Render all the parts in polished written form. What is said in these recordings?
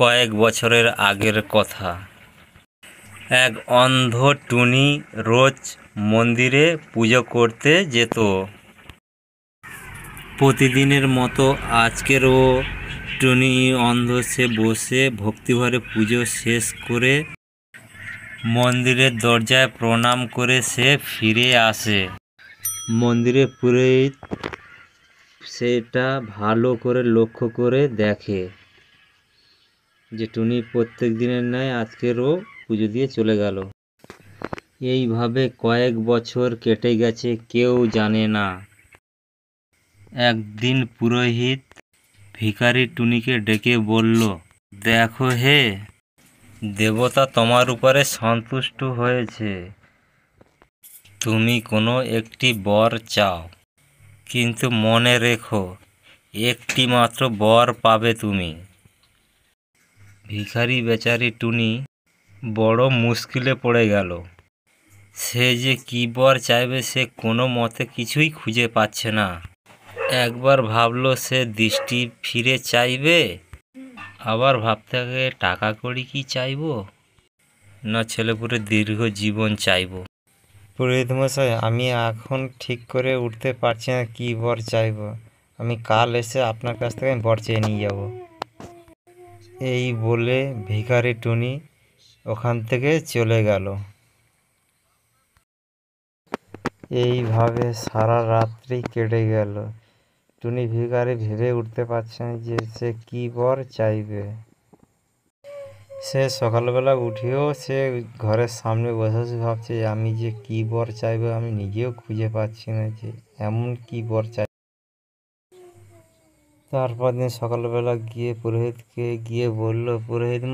কয়েক বছরের আগের কথা। এক অন্ধ টুনি রোজ মন্দিরে পুজো করতে যেত। প্রতিদিনের মতো আজকেরও টুনি অন্ধ সে বসে ভক্তিভরে পুজো শেষ করে মন্দিরের দরজায় প্রণাম করে সে ফিরে আসে। মন্দিরে পুরোহিত সেটা ভালো করে লক্ষ্য করে দেখে যে টুনি প্রত্যেক দিনের ন্যায় আজকেরও পুজো দিয়ে চলে গেল। এইভাবে কয়েক বছর কেটে গেছে, কেউ জানে না। একদিন পুরোহিত ভিখারি টুনিকে ডেকে বলল, দেখো হে, দেবতা তোমার উপরে সন্তুষ্ট হয়েছে। তুমি কোনো একটি বর চাও, কিন্তু মনে রেখো একটি মাত্র বর পাবে তুমি। ভিখারি বেচারি টুনি বড় মুশকিলে পড়ে গেল। সে যে কী বর চাইবে সে কোনো মতে কিছুই খুঁজে পাচ্ছে না। একবার ভাবলো সে দৃষ্টি ফিরে চাইবে, আবার ভাবতে থাকে টাকা কড়ি কি চাইবো, না ছেলেপুলে দীর্ঘ জীবন চাইবো। পুরোহিত মশাই, আমি এখন ঠিক করে উঠতে পারছি না কি বর চাইবো। আমি কাল এসে আপনার কাছ থেকে বর চেয়ে নিয়ে যাব। এই বলে ভিখারি টুনি ওখান থেকে চলে গেল। এইভাবে সারা রাত্রি কেটে গেল। টুনি ভিখারি ভেবে উঠতে পারছে না যে সে কি বর চাইবে। সে সকালবেলা উঠেও সে ঘরের সামনে বসে বসে ভাবছে আমি যে কি বর চাইবো আমি নিজেও খুঁজে পাচ্ছি না, যে এমন কি বর চাই। তারপর দিন সকালবেলা গিয়ে পুরোহিতকে গিয়ে বলল, পুরোহিত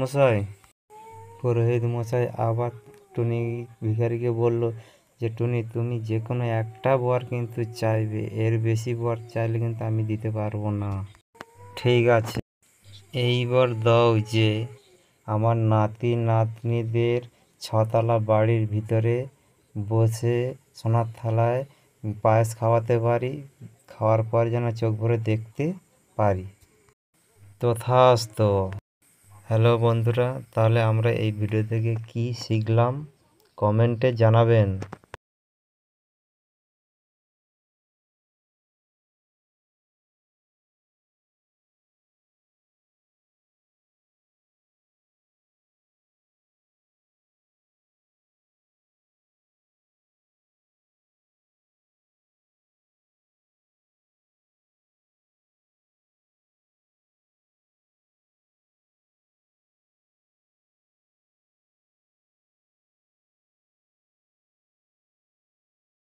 মশাই আবার টুনি ভিখারিকে বলল যে টুনি, তুমি যে কোনো একটা বর কিন্তু চাইবে, এর বেশি বর চাইলে কিন্তু আমি দিতে পারবো না। ঠিক আছে, এইবার দাও যে আমার নাতি নাতনিদের ছতলা বাড়ির ভিতরে বসে সোনার থালায় পায়েস খাওয়াতে পারি, খাওয়ার পর যেন চোখ ভরে দেখতে পারি। তথাস্তু। হ্যালো বন্ধুরা, তাহলে আমরা এই ভিডিও থেকে কি শিখলাম কমেন্টে জানাবেন।